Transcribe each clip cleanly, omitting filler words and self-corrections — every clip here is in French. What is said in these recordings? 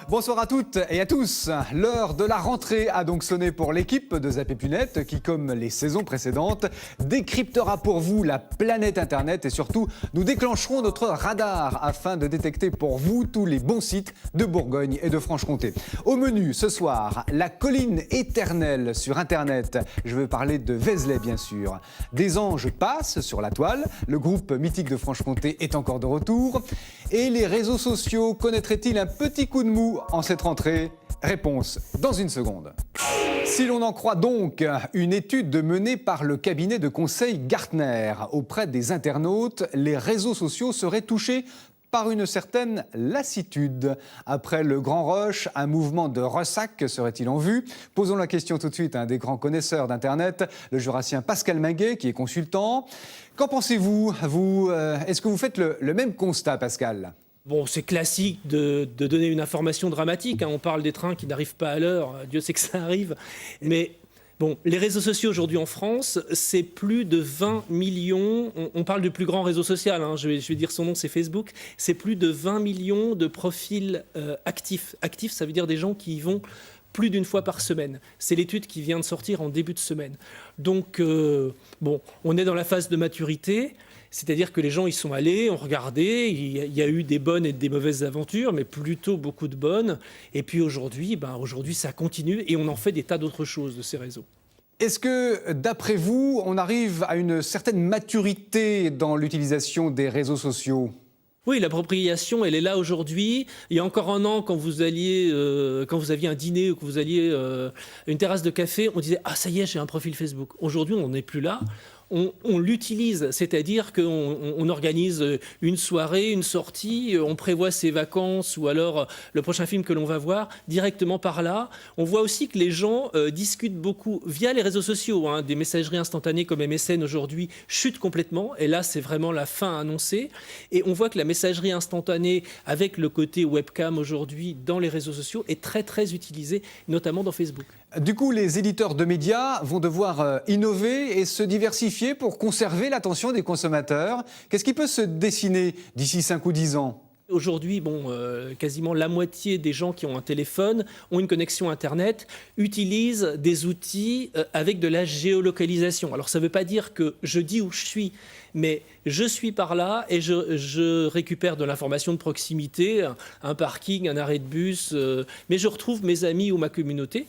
Bonsoir à toutes et à tous. L'heure de la rentrée a donc sonné pour l'équipe de Zappé-Punette qui, comme les saisons précédentes, décryptera pour vous la planète Internet et surtout, nous déclencherons notre radar afin de détecter pour vous tous les bons sites de Bourgogne et de Franche-Comté. Au menu ce soir, la colline éternelle sur Internet. Je veux parler de Vézelay bien sûr. Des anges passent sur la toile. Le groupe mythique de Franche-Comté est encore de retour. Et les réseaux sociaux connaîtraient-ils un petit coup de mou en cette rentrée? Réponse dans une seconde. Si l'on en croit donc une étude menée par le cabinet de conseil Gartner auprès des internautes, les réseaux sociaux seraient touchés par une certaine lassitude. Après le grand rush, un mouvement de ressac serait-il en vue? Posons la question tout de suite à un des grands connaisseurs d'Internet, le jurassien Pascal Maguet, qui est consultant. Qu'en pensez-vous, est-ce que vous faites le même constat, Pascal? Bon, c'est classique de donner une information dramatique. On parle des trains qui n'arrivent pas à l'heure. Dieu sait que ça arrive. Mais bon, les réseaux sociaux aujourd'hui en France, c'est plus de 20 millions. On parle du plus grand réseau social. Je vais dire son nom, c'est Facebook. C'est plus de 20 millions de profils actifs. Actifs, ça veut dire des gens qui y vont plus d'une fois par semaine. C'est l'étude qui vient de sortir en début de semaine. Donc, bon, on est dans la phase de maturité. C'est-à-dire que les gens y sont allés, ont regardé, il y a eu des bonnes et des mauvaises aventures, mais plutôt beaucoup de bonnes. Et puis aujourd'hui, ça continue et on en fait des tas d'autres choses de ces réseaux. Est-ce que, d'après vous, on arrive à une certaine maturité dans l'utilisation des réseaux sociaux ? Oui, l'appropriation, elle est là aujourd'hui. Il y a encore un an, quand vous aviez un dîner ou que vous alliez une terrasse de café, on disait « Ah, ça y est, j'ai un profil Facebook ». Aujourd'hui, on n'en est plus là. On l'utilise, c'est-à-dire qu'on organise une soirée, une sortie, on prévoit ses vacances ou alors le prochain film que l'on va voir directement par là. On voit aussi que les gens discutent beaucoup via les réseaux sociaux. Des messageries instantanées comme MSN aujourd'hui chutent complètement et là c'est vraiment la fin annoncée. Et on voit que la messagerie instantanée avec le côté webcam aujourd'hui dans les réseaux sociaux est très très utilisée, notamment dans Facebook. Du coup, les éditeurs de médias vont devoir innover et se diversifier pour conserver l'attention des consommateurs. Qu'est-ce qui peut se dessiner d'ici 5 ou 10 ans ? Aujourd'hui, quasiment la moitié des gens qui ont un téléphone, ont une connexion Internet, utilisent des outils avec de la géolocalisation. Alors ça ne veut pas dire que je dis où je suis, mais je suis par là et je récupère de l'information de proximité, un parking, un arrêt de bus, mais je retrouve mes amis ou ma communauté.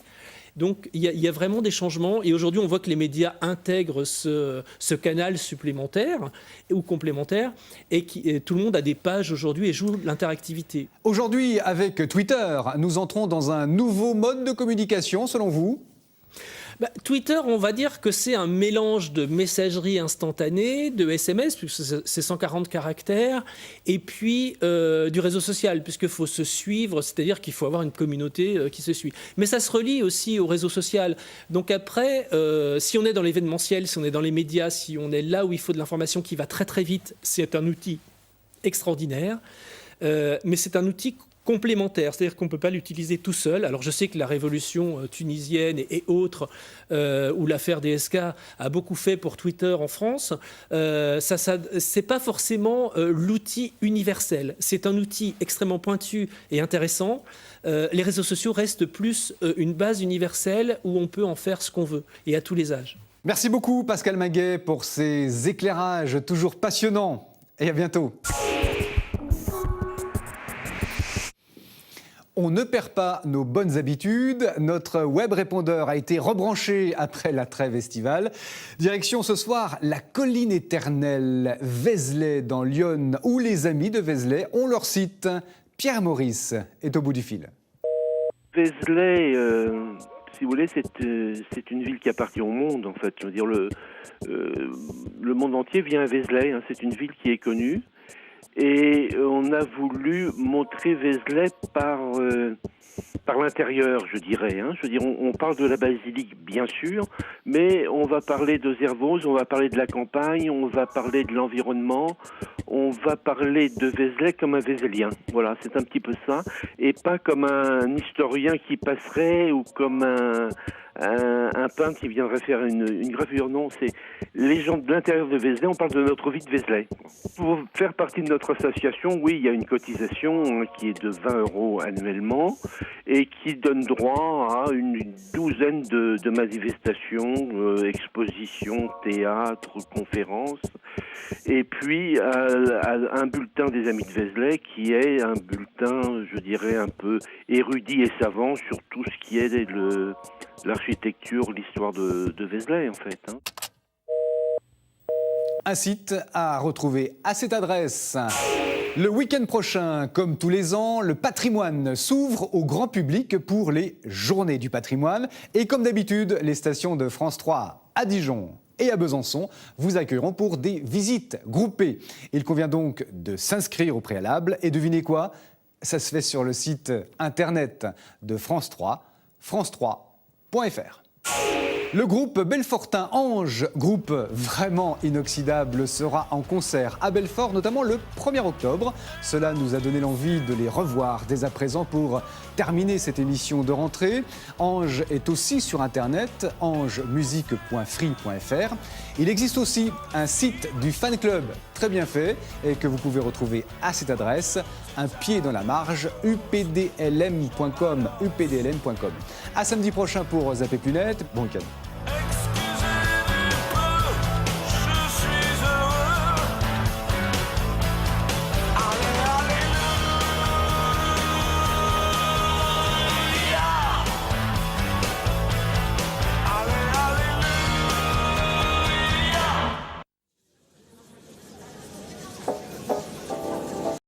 Donc il y a vraiment des changements et aujourd'hui on voit que les médias intègrent ce canal supplémentaire ou complémentaire et tout le monde a des pages aujourd'hui et joue l'interactivité. Aujourd'hui avec Twitter, nous entrons dans un nouveau mode de communication selon vous ? Twitter, on va dire que c'est un mélange de messagerie instantanée, de SMS, puisque c'est 140 caractères, et puis du réseau social, puisqu'il faut se suivre, c'est-à-dire qu'il faut avoir une communauté qui se suit. Mais ça se relie aussi au réseau social. Donc après, si on est dans l'événementiel, si on est dans les médias, si on est là où il faut de l'information qui va très très vite, c'est un outil extraordinaire, mais c'est un outil complémentaire, c'est-à-dire qu'on ne peut pas l'utiliser tout seul. Alors je sais que la révolution tunisienne et autres, ou l'affaire DSK a beaucoup fait pour Twitter en France, c'est pas forcément l'outil universel. C'est un outil extrêmement pointu et intéressant. Les réseaux sociaux restent plus une base universelle où on peut en faire ce qu'on veut, et à tous les âges. Merci beaucoup Pascal Maguet pour ces éclairages toujours passionnants. Et à bientôt. On ne perd pas nos bonnes habitudes. Notre web répondeur a été rebranché après la trêve estivale. Direction ce soir la colline éternelle Vézelay dans l'Yonne, où les amis de Vézelay ont leur site. Pierre Maurice est au bout du fil. Vézelay, si vous voulez, c'est une ville qui appartient au monde, en fait. Je veux dire, le monde entier vient à Vézelay. C'est une ville qui est connue. Et on a voulu montrer Vézelay par l'intérieur, je dirais. Je veux dire, on parle de la basilique, bien sûr, mais on va parler de Zervoz, on va parler de la campagne, on va parler de l'environnement, on va parler de Vézelay comme un Vézélien. Voilà, c'est un petit peu ça. Et pas comme un historien qui passerait ou comme un peintre qui viendrait faire une gravure. Non, c'est les gens de l'intérieur de Vézelay, on parle de notre vie de Vézelay. Pour faire partie de notre association, oui, il y a une cotisation qui est de 20 € annuellement et qui donne droit à une douzaine de manifestations, expositions, théâtres, conférences, et puis à un bulletin des Amis de Vézelay qui est un bulletin, je dirais, un peu érudit et savant sur tout ce qui est l'architecture, l'histoire de Vézelay en fait. Un site à retrouver à cette adresse. Le week-end prochain, comme tous les ans, le patrimoine s'ouvre au grand public pour les Journées du patrimoine. Et comme d'habitude, les stations de France 3 à Dijon et à Besançon vous accueilleront pour des visites groupées. Il convient donc de s'inscrire au préalable. Et devinez quoi ? Ça se fait sur le site internet de France 3, france3.fr. Le groupe Belfortin Ange, groupe vraiment inoxydable, sera en concert à Belfort, notamment le 1er octobre. Cela nous a donné l'envie de les revoir dès à présent pour terminer cette émission de rentrée. Ange est aussi sur Internet, angemusique.free.fr. Il existe aussi un site du fan club très bien fait et que vous pouvez retrouver à cette adresse, un pied dans la marge, updlm.com. À samedi prochain pour Zap et Punette. Bon week-end.